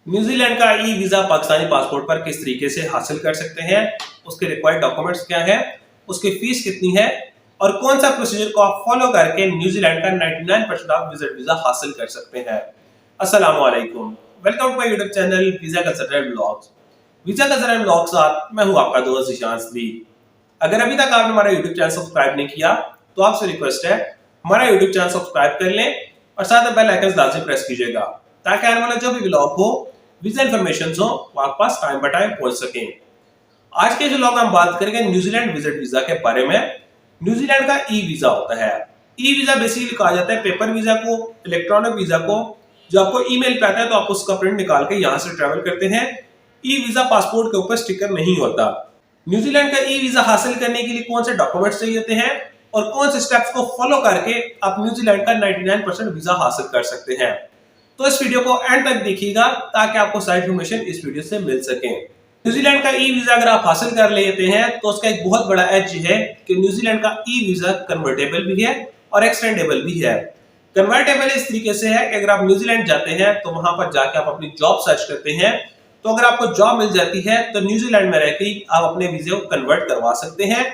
New Zealand का e visa Pakistani passport पर किस तरीके से हासिल कर सकते हैं, उसके रिक्वायर्ड डॉक्यूमेंट्स क्या है, उसकी फीस कितनी है और कौन सा प्रोसीजर को आप फॉलो करके न्यूजीलैंड का 99% ऑफ विजिट वीजा हासिल कर सकते हैं। अस्सलाम वालेकुम, welcome to my YouTube channel visa consultant blogs. Visa consultant blog साथ मैं हूं आपका दोस्त ईशान सदीक। अगर अभी तक आपने हमारा यूट्यूब चैनल सब्सक्राइब नहीं किया तो आपसे रिक्वेस्ट है हमारा यूट्यूब चैनल सब्सक्राइब कर लें और साथ में बेल आइकन लाजमी प्रेस कीजिएगा ताकि आने वाला जो भी व्लॉग हो, वीजा इंफॉर्मेशन हो, वो आपके पास टाइम बाय टाइम पहुंच सके। आज के जो व्लॉग हम बात करेंगे न्यूजीलैंड विजिट वीजा के बारे में। न्यूजीलैंड का ई वीजा होता है। ई वीजा बेसिकली कहा जाता है पेपर वीजा को, इलेक्ट्रॉनिक वीजा को, जो आपको ईमेल पे आता है तो आप उसका प्रिंट निकाल के यहाँ से ट्रेवल करते हैं। ई वीजा पासपोर्ट के ऊपर स्टिकर नहीं होता। न्यूजीलैंड का ई वीजा हासिल करने के लिए कौन से डॉक्यूमेंट्स चाहिए होते हैं और कौन से स्टेप्स को फॉलो करके आप न्यूजीलैंड का 99% वीजा हासिल कर सकते हैं। तो इस वीडियो को एंड तक देखिएगा ताकि आपको सारी इंफॉर्मेशन इस वीडियो से मिल सके। न्यूजीलैंड का ई वीजा अगर आप हासिल कर लेते हैं तो उसका एक बहुत बड़ा एज है कि न्यूजीलैंड का ई वीजा कन्वर्टेबल भी है और एक्सटेंडेबल भी है। कन्वर्टेबल इस तरीके से है कि अगर आप न्यूजीलैंड जाते हैं तो वहां पर जाके आप अपनी जॉब सर्च करते हैं, तो अगर आपको जॉब मिल जाती है तो न्यूजीलैंड में रहकर ही आप अपने वीजे को कन्वर्ट करवा सकते हैं।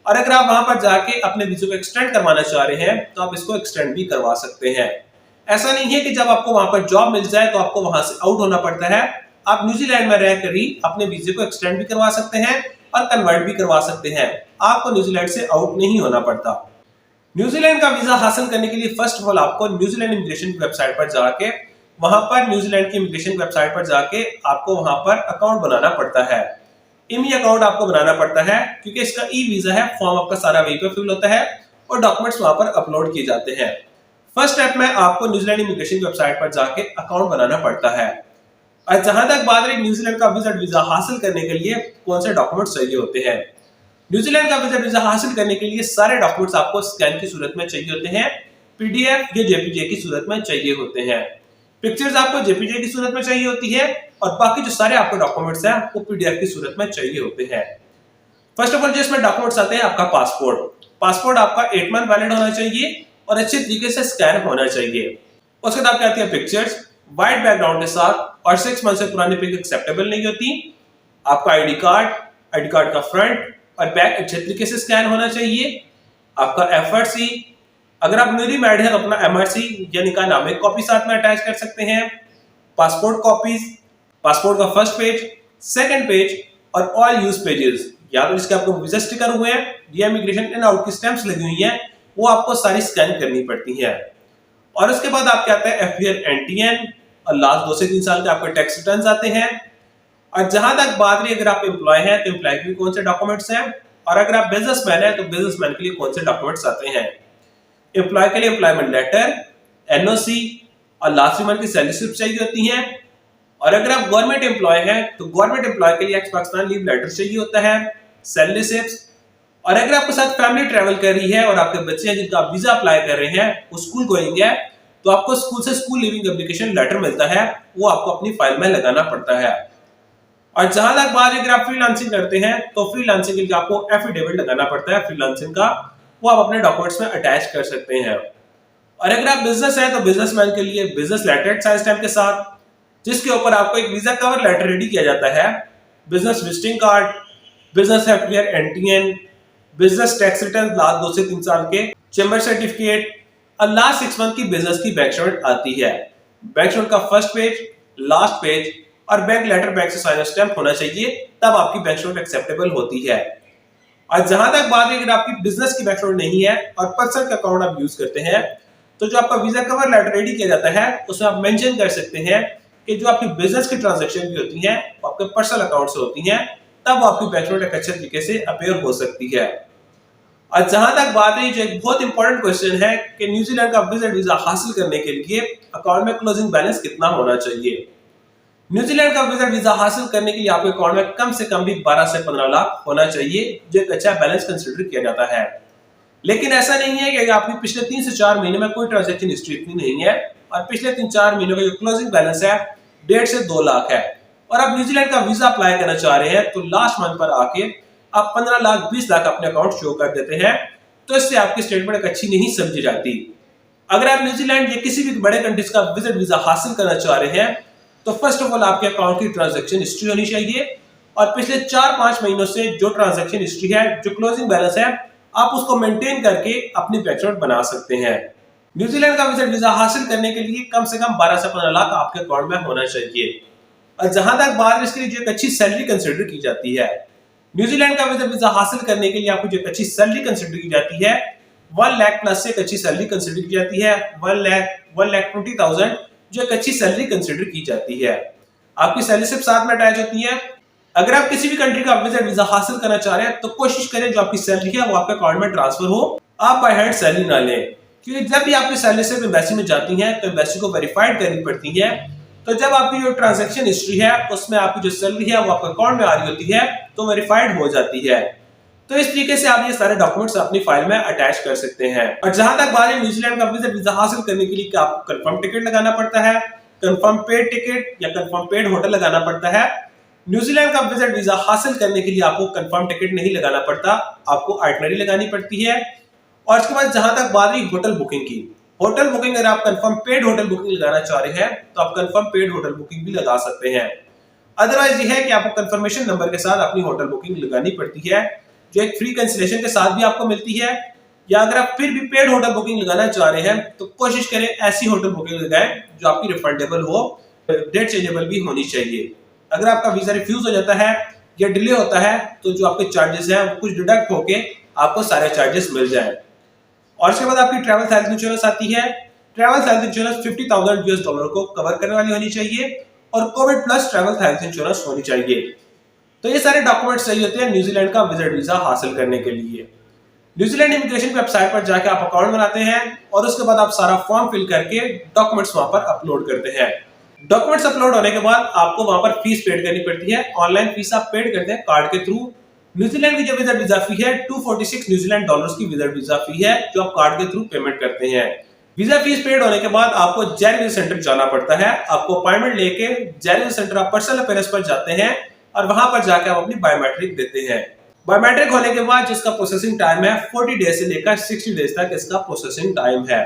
और अगर आप वहां पर जाके अपने वीजे को एक्सटेंड करवाना चाह रहे हैं तो आप इसको एक्सटेंड भी करवा सकते हैं। ऐसा नहीं है कि जब आपको वहां पर जॉब मिल जाए तो आपको वहां से आउट होना पड़ता है। आप न्यूजीलैंड में रहकर ही अपने वीजे को एक्सटेंड भी करवा सकते हैं और कन्वर्ट भी करवा सकते हैं। आपको न्यूजीलैंड से आउट नहीं होना पड़ता। न्यूजीलैंड का वीजा हासिल करने के लिए फर्स्ट ऑफ ऑल आपको न्यूजीलैंड इमिग्रेशन की वेबसाइट पर जाके वहां पर न्यूजीलैंड की इमिग्रेशन वेबसाइट पर जाके आपको वहां पर अकाउंट बनाना पड़ता है। इमी अकाउंट आपको बनाना पड़ता है क्योंकि इसका ई वीजा है। फॉर्म आपका सारा वहीं पे फिल होता है और डॉक्यूमेंट्स वहां पर अपलोड किए जाते हैं। फर्स्ट स्टेप में आपको न्यूजीलैंड इमिग्रेशन की वेबसाइट पर जाके अकाउंट बनाना पड़ता है। और जहां तक बात रही न्यूजीलैंड का विजिट वीजा हासिल करने के लिए कौन से डॉक्यूमेंट्स चाहिए होते हैं। न्यूजीलैंड का विजिट वीजा हासिल करने के लिए सारे डॉक्यूमेंट्स आपको स्कैन की सूरत में चाहिए होते हैं, पीडीएफ या जेपीजे की सूरत में चाहिए होते हैं। पिक्चर्स आपको जेपीजे की सूरत में चाहिए होती है और बाकी जो सारे आपको डॉक्यूमेंट्स हैं वो पीडीएफ की सूरत में चाहिए होते हैं। फर्स्ट ऑफ ऑल जिसमें डॉक्यूमेंट्स आते हैं आपका पासपोर्ट। पासपोर्ट आपका 8 मंथ वैलिड होना चाहिए और अच्छे तरीके से स्कैन होना चाहिए। उसके बाद क्या आती है पिक्चर्स वाइट बैकग्राउंड के साथ, और 6 मंथ से पुरानी पिक एक्सेप्टेबल नहीं होती। आपका आईडी कार्ड का फ्रंट और बैक अच्छे तरीके से स्कैन होना चाहिए। आपका एफआरसी, अगर आप न्यूली मैरिड हैं तो अपना एमआरसी यानी का नामिक कॉपी साथ में अटैच कर सकते हैं। पासपोर्ट कॉपीज, पासपोर्ट का फर्स्ट पेज, सेकंड पेज और ऑल यूज पेजेस, या तो जिसके आपको वीजा स्टिकर हुए हैं या इमिग्रेशन इन आउट की स्टैंप्स लगी हुई हैं, वो आपको सारी स्कैन करनी पड़ती है। और उसके बाद आपके आते हैं एफपीआर एनटीएन और लास्ट 2 से 3 साल के आपके टैक्स रिटर्न्स आते हैं। और जहां तक बात रही अगर आप एम्प्लॉय हैं तो एम्प्लॉय के लिए कौन से डॉक्यूमेंट्स हैं, और अगर आप बिजनेसमैन हैं तो बिजनेसमैन के लिए कौन से डॉक्यूमेंट्स आते हैं। एम्प्लॉय के लिए एम्प्लॉयमेंट लेटर, एनओसी और लास्ट मंथ की सैलरी स्लिप चाहिए होती है। और अगर आप गवर्नमेंट एम्प्लॉय हैं तो गवर्नमेंट एम्प्लॉय के लिए एक्स पाकिस्तान लीव लेटर चाहिए होता है, सैलरी स्लिप्स। और अगर आपके साथ फैमिली ट्रैवल कर रही है और आपके बच्चे हैं जिनका आप वीजा अप्लाई कर रहे हैं वो स्कूल गोइंग है तो आपको स्कूल से स्कूल लिविंग एप्लीकेशन लेटर मिलता है, वो आपको अपनी फाइल में लगाना पड़ता है। और जहां तक बात अगर आप फ्रीलांसिंग करते हैं तो फ्रीलांसिंग के लिए आपको एफिडेविट लगाना पड़ता है फ्रीलांसिंग का, वो आप अपने डॉक्यूमेंट्स में अटैच कर सकते हैं। और अगर आप बिजनेस है तो बिजनेसमैन के लिए बिजनेस लेटर साइज स्टैम्प के साथ, जिसके ऊपर आपको एक वीजा कवर लेटर रेडी किया जाता है, business visiting card, business FPR NTN, business tax return last 2 से 3 साल के, चेंबर सर्टिफिकेट और लास्ट 6 मंथ की बिजनेस की बैंक स्टेटमेंट आती है। बैंक स्टेटमेंट का फर्स्ट पेज, लास्ट पेज और बैंक लेटर बैंक से साइन स्टैम्प होना चाहिए, तब आपकी बैंक स्टेटमेंट एक्सेप्टेबल होती है। और जहां तक बात है अगर आपकी बिजनेस की बैंक स्टेटमेंट नहीं है और पर्सनल का अकाउंट आप यूज करते हैं तो जो आपका वीजा कवर लेटर रेडी किया जाता है उसमें आप मेंशन कर सकते हैं कि जो आपकी बिजनेस की ट्रांजैक्शन भी होती हैं वो आपके पर्सनल अकाउंट से होती हैं, तब आपकी बैंक स्टेटमेंट एक अच्छे तरीके से अपीयर हो सकती है। और जहां तक बात है जो एक बहुत इंपॉर्टेंट क्वेश्चन है कि न्यूजीलैंड का विजिट वीजा हासिल करने के लिए अकाउंट में क्लोजिंग बैलेंस कितना होना चाहिए। न्यूजीलैंड का विजिट वीजा हासिल करने के लिए आपके अकाउंट में कम से कम भी 12 से 15 लाख होना चाहिए, जो एक अच्छा बैलेंस कंसीडर किया जाता है। लेकिन ऐसा नहीं है कि आपकी पिछले 3 से 4 महीने में कोई ट्रांजैक्शन हिस्ट्री इतनी नहीं है और पिछले 3-4 महीनों का जो क्लोजिंग बैलेंस है 1.5 से 2 लाख है और आप न्यूजीलैंड का वीजा अप्लाई करना चाह रहे हैं तो लास्ट मंथ पर आके आप 15 लाख 20 लाख अपने अकाउंट शो कर देते हैं, तो इससे आपकी स्टेटमेंट एक अच्छी नहीं समझी जाती। अगर आप न्यूजीलैंड या किसी भी बड़े कंट्रीज का विजिट वीजा हासिल करना चाह रहे हैं तो फर्स्ट ऑफ ऑल आपके अकाउंट की ट्रांजैक्शन हिस्ट्री होनी चाहिए और पिछले 4-5 महीनों से जो ट्रांजैक्शन हिस्ट्री है, जो क्लोजिंग बैलेंस है, आप उसको मेंटेन करके अपनी बैंक स्टेटमेंट बना सकते हैं। न्यूजीलैंड का विजिट वीजा हासिल करने के लिए कम से कम 12 से 15 लाख आपके अकाउंट में होना चाहिए। और जहां तक बात है इसके लिए जो एक अच्छी सैलरी कंसिडर की जाती है, न्यूजीलैंड का विजिट वीजा हासिल करने के लिए आपको जो एक अच्छी सैलरी कंसिडर की जाती है 1 लाख प्लस से एक अच्छी सैलरी कंसिडर की जाती है। 1,20,000 जो एक अच्छी सैलरी कंसिडर की जाती है। आपकी सैलरी सिर्फ साथ में अटैच होती है। अगर आप किसी भी कंट्री का विजिट वीजा हासिल करना चाह रहे हैं तो कोशिश करें जो आपकी सैलरी है वो आपके अकाउंट में ट्रांसफर हो, आप बाय हैंड सैलरी ना लें, क्योंकि जब भी आपकी सैलरी सिर्फ एम्बेसी में जाती है तो एम्बेसी को वेरीफाइड करनी पड़ती है। तो जब आपकी जो ट्रांजैक्शन हिस्ट्री है उसमें आपकी जो सैलरी है वो आपके अकाउंट में आ रही होती है तो वेरीफाइड हो जाती है। तो इस तरीके से आप ये सारे डॉक्यूमेंट्स अपनी फाइल में अटैच कर सकते हैं। और जहां तक बात है न्यूजीलैंड का विजिट वीजा हासिल करने के लिए क्या आपको कंफर्म टिकट लगाना पड़ता है, कंफर्म पेड टिकट या कंफर्म पेड होटल लगाना पड़ता है। न्यूजीलैंड का विजिट वीजा हासिल करने के लिए आपको कंफर्म टिकट नहीं लगाना पड़ता, आपको आइटनरी लगानी पड़ती है। और इसके बाद जहां तक बात रही होटल बुकिंग की, होटल बुकिंग अगर आप कंफर्म पेड होटल बुकिंग लगाना चाह रहे हैं तो आप कंफर्म पेड होटल बुकिंग भी लगा सकते हैं। अदरवाइज ये है कि आपको कंफर्मेशन नंबर के साथ अपनी होटल बुकिंग लगानी पड़ती है, जो एक फ्री कैंसिलेशन के साथ भी आपको मिलती है। या अगर आप फिर भी पेड होटल बुकिंग लगाना चाह रहे हैं तो कोशिश करें ऐसी होटल बुकिंग लगाएं जो आपकी रिफंडेबल हो, डेट चेंजेबल भी होनी चाहिए। अगर आपका वीजा रिफ्यूज हो जाता है या डिले होता है तो जो आपके चार्जेस हैं वो कुछ डिडक्ट होके आपको सारे चार्जेस मिल जाए। और इसके बाद आपकी ट्रैवल हेल्थ इंश्योरेंस आती है। ट्रैवल हेल्थ इंश्योरेंस $50,000 को कवर करने वाली होनी चाहिए और Covid plus travel health insurance होनी चाहिए। तो ये सारे डॉक्यूमेंट्स चाहिए होते हैं न्यूजीलैंड का विजिट वीजा हासिल करने के लिए। न्यूजीलैंड इमिग्रेशन वेबसाइट पर जाकर आप अकाउंट बनाते हैं और उसके बाद आप सारा फॉर्म फिल करके डॉक्यूमेंट्स वहां पर अपलोड करते हैं। डॉक्यूमेंट्स अपलोड होने के बाद आपको वहां पर फीस पेड करनी पड़ती है। ऑनलाइन फीस आप पेड करते हैं कार्ड के थ्रू। न्यूजीलैंड की जो विजिट वीजा फी है $246 न्यूजीलैंड डॉलर्स की विजिट वीजा फी है जो आप कार्ड के थ्रू पेमेंट करते हैं। वीजा फीस पेड होने के बाद आपको जैर वीजा सेंटर जाना पड़ता है। आपको अपॉइंटमेंट लेके जैर वीजा सेंटर आप पर्सनल अपीयरेंस पर जाते हैं और वहां पर जाकर आप अपनी बायोमेट्रिक देते हैं। बायोमेट्रिक होने के बाद जिसका प्रोसेसिंग टाइम है 40 डेज से लेकर 60 डेज तक इसका प्रोसेसिंग टाइम है।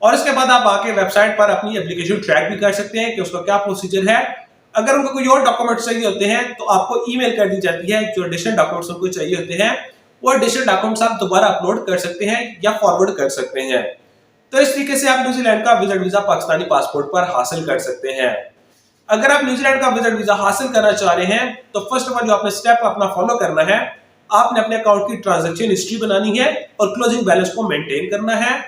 और इसके बाद आप आके वेबसाइट पर अपनी एप्लीकेशन ट्रैक भी कर सकते हैं कि उसका क्या प्रोसीजर है। अगर उनको कोई और डॉक्यूमेंट्स चाहिए होते हैं तो आपको ईमेल कर दी जाती है, जो एडिशनल डॉक्यूमेंट्स उनको चाहिए होते हैं वो एडिशनल डॉक्यूमेंट्स आप दोबारा अपलोड कर सकते हैं या फॉरवर्ड कर सकते हैं। तो इस तरीके से आप न्यूजीलैंड का विजिट वीजा पाकिस्तानी पासपोर्ट पर हासिल कर सकते हैं। अगर आप न्यूजीलैंड का विजिट वीजा हासिल करना चाह रहे हैं तो फर्स्ट ऑफ ऑल जो आपने स्टेप अपना फॉलो करना है, आपने अपने अकाउंट की ट्रांजैक्शन हिस्ट्री बनानी है और क्लोजिंग बैलेंस को मेंटेन करना है।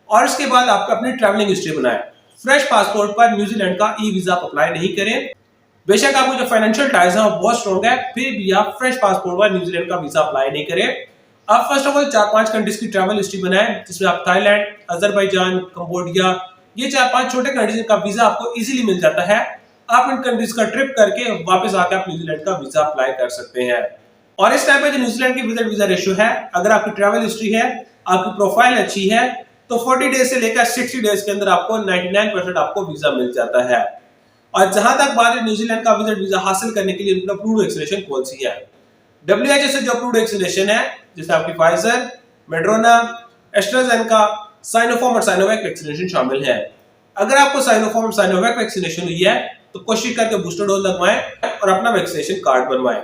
और इसके बाद आपको अपनी ट्रैवलिंग हिस्ट्री बनाए। फ्रेश पासपोर्ट पर न्यूजीलैंड का ई वीजा अप्लाई नहीं करें। बेशक आपको जो फाइनेंशियल टाइज है वो बहुत स्ट्रॉन्ग है, फिर भी आप फ्रेश पासपोर्ट पर न्यूजीलैंड का वीजा अप्लाई नहीं करें। आप फर्स्ट ऑफ ऑल 4-5 कंट्रीज की ट्रैवल हिस्ट्री बनाएं जिसमें आप थाईलैंड, अजरबैजान, कंबोडिया, ये 4-5 छोटे कंट्रीज का वीजा आपको इजीली मिल जाता है। आप इन कंट्रीज का ट्रिप करके वापस आकर आप न्यूजीलैंड का वीजा अप्लाई कर सकते हैं। और इस टाइम पे जो न्यूजीलैंड की विजिट वीजा रेशियो है, अगर आपकी ट्रैवल हिस्ट्री है, आपकी प्रोफाइल अच्छी है तो 40 डेज से लेकर 60 डेज के अंदर आपको 99% आपको वीजा मिल जाता है। और जहां तक बात है न्यूजीलैंड का विजिट वीजा हासिल करने के लिए उनका अप्रूव्ड वैक्सीनेशन कौन सी है, WHO से जो अप्रूव्ड वैक्सीनेशन है जिसमें आपकी फाइजर, मेड्रोना, एस्ट्राजेनेका, साइनोफार्म और साइनोवैक वैक्सीनेशन शामिल है। अगर आपको साइनोफार्म और साइनोवैक वैक्सीनेशन हुई है तो कोशिश करके बूस्टर डोज लगवाएं और अपना वैक्सीनेशन कार्ड बनवाएं।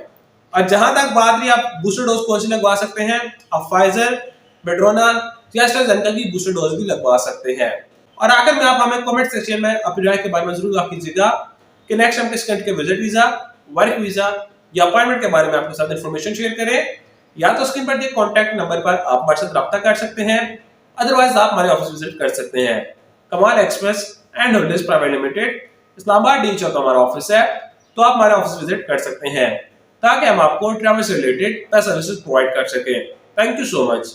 और जहां तक बात रही आप बूस्टर डोज कौन सी लगवा सकते हैं, आप फाइजर, मेड्रोना या एस्ट्राजेनेका की बूस्टर डोज भी लगवा सकते हैं। और आखिर में आप हमें कमेंट सेक्शन में अपनी राय के बारे में जरूर आप कीजिएगा कि नेक्स्ट हम किस कंट्री के विजिट वीजा, वर्क वीजा या अपॉइंटमेंट के बारे में आपके साथ इंफॉर्मेशन शेयर करें। या तो स्क्रीन पर दिए कॉन्टैक्ट नंबर पर आप हमारे साथ रब्ता कर सकते हैं, अदरवाइज आप हमारे ऑफिस विजिट कर सकते हैं। Kamal Express and Holdings Private Limited, Islamabad D Chowk हमारा ऑफिस है, तो आप हमारे ऑफिस विजिट कर सकते हैं ताकि हम आपको ट्रैवल से रिलेटेड सर्विसेज प्रोवाइड कर सकें। Thank you so much.